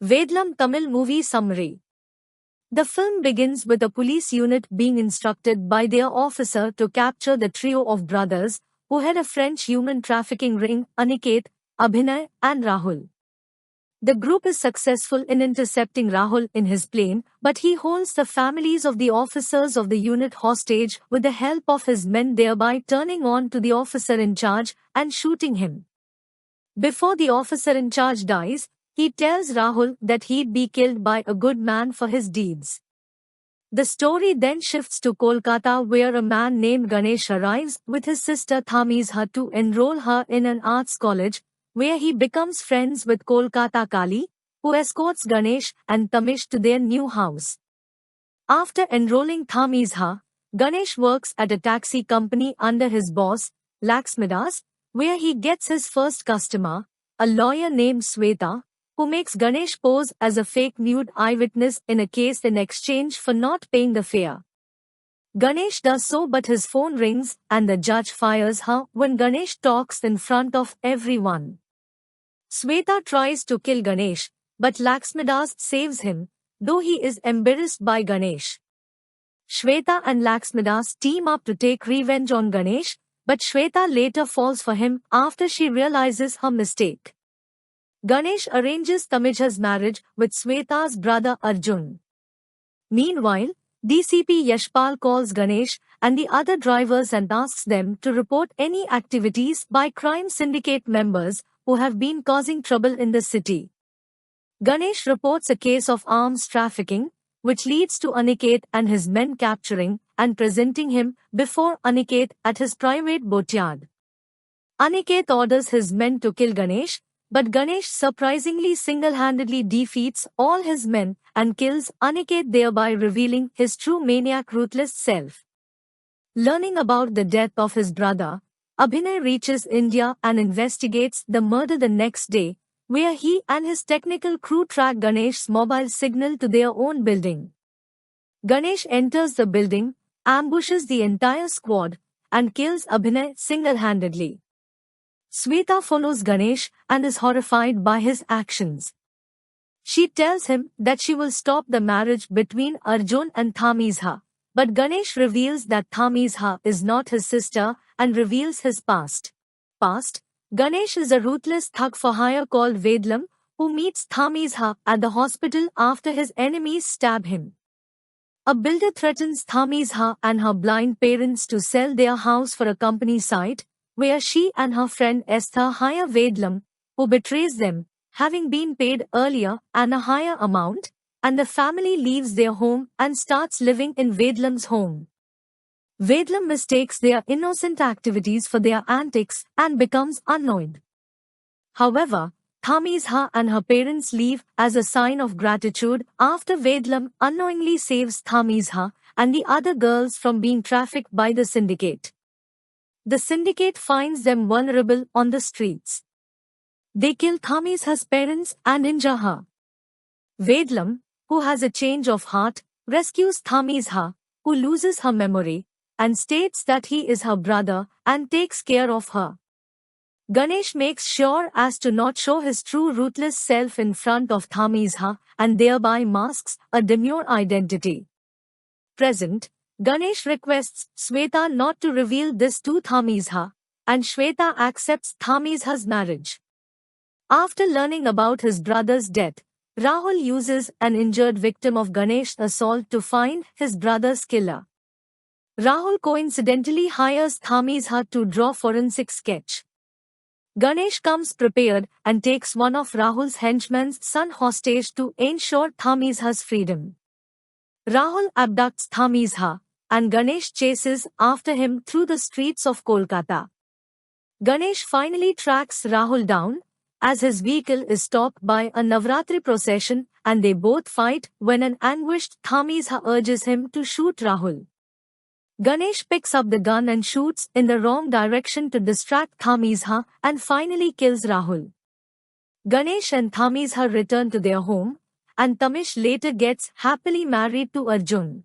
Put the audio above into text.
Vedlam Tamil movie summary. The film begins with a police unit being instructed by their officer to capture the trio of brothers who had a French human trafficking ring, Aniket, Abhinay, and Rahul. The group is successful in intercepting Rahul in his plane, but he holds the families of the officers of the unit hostage with the help of his men, thereby turning on to the officer in charge and shooting him. Before the officer in charge dies, he tells Rahul that he'd be killed by a good man for his deeds. The story then shifts to Kolkata, where a man named Ganesh arrives with his sister Thamizha to enroll her in an arts college, where he becomes friends with Kolkata Kali, who escorts Ganesh and Tamish to their new house. After enrolling Thamizha, Ganesh works at a taxi company under his boss, Laxmidas, where he gets his first customer, a lawyer named Sweta, who makes Ganesh pose as a fake nude eyewitness in a case in exchange for not paying the fare. Ganesh does so, but his phone rings and the judge fires her when Ganesh talks in front of everyone. Sweta tries to kill Ganesh, but Laxmidas saves him, though he is embarrassed by Ganesh. Shweta and Laxmidas team up to take revenge on Ganesh, but Shweta later falls for him after she realizes her mistake. Ganesh arranges Tamijha's marriage with Sweta's brother Arjun. Meanwhile, DCP Yashpal calls Ganesh and the other drivers and asks them to report any activities by crime syndicate members who have been causing trouble in the city. Ganesh reports a case of arms trafficking, which leads to Aniket and his men capturing and presenting him before Aniket at his private boatyard. Aniket orders his men to kill Ganesh, but Ganesh surprisingly single-handedly defeats all his men and kills Aniket, thereby revealing his true maniac ruthless self. Learning about the death of his brother, Abhinay reaches India and investigates the murder the next day, where he and his technical crew track Ganesh's mobile signal to their own building. Ganesh enters the building, ambushes the entire squad, and kills Abhinay single-handedly. Sweta follows Ganesh and is horrified by his actions. She tells him that she will stop the marriage between Arjun and Thamizha, but Ganesh reveals that Thamizha is not his sister and reveals his past. Ganesh is a ruthless thug for hire called Vedlam, who meets Thamizha at the hospital after his enemies stab him. A builder threatens Thamizha and her blind parents to sell their house for a company site, where she and her friend Esther hire Vedlam, who betrays them, having been paid earlier and a higher amount, and the family leaves their home and starts living in Vedlam's home. Vedlam mistakes their innocent activities for their antics and becomes annoyed. However, Thamizha and her parents leave as a sign of gratitude after Vedlam unknowingly saves Thamizha and the other girls from being trafficked by the syndicate. The syndicate finds them vulnerable on the streets. They kill Thamizha's parents and injure her. Vedlam, who has a change of heart, rescues Thamizha, who loses her memory, and states that he is her brother and takes care of her. Ganesh makes sure as to not show his true ruthless self in front of Thamizha and thereby masks a demure identity. Present, Ganesh requests Sweta not to reveal this to Thamizha, and Sweta accepts Thamizha's marriage. After learning about his brother's death, Rahul uses an injured victim of Ganesh's assault to find his brother's killer. Rahul coincidentally hires Thamizha to draw forensic sketch. Ganesh comes prepared and takes one of Rahul's henchmen's son hostage to ensure Thamizha's freedom. Rahul abducts Thamizha, and Ganesh chases after him through the streets of Kolkata. Ganesh finally tracks Rahul down, as his vehicle is stopped by a Navratri procession, and they both fight when an anguished Thamizha urges him to shoot Rahul. Ganesh picks up the gun and shoots in the wrong direction to distract Thamizha and finally kills Rahul. Ganesh and Thamizha return to their home, and Tamish later gets happily married to Arjun.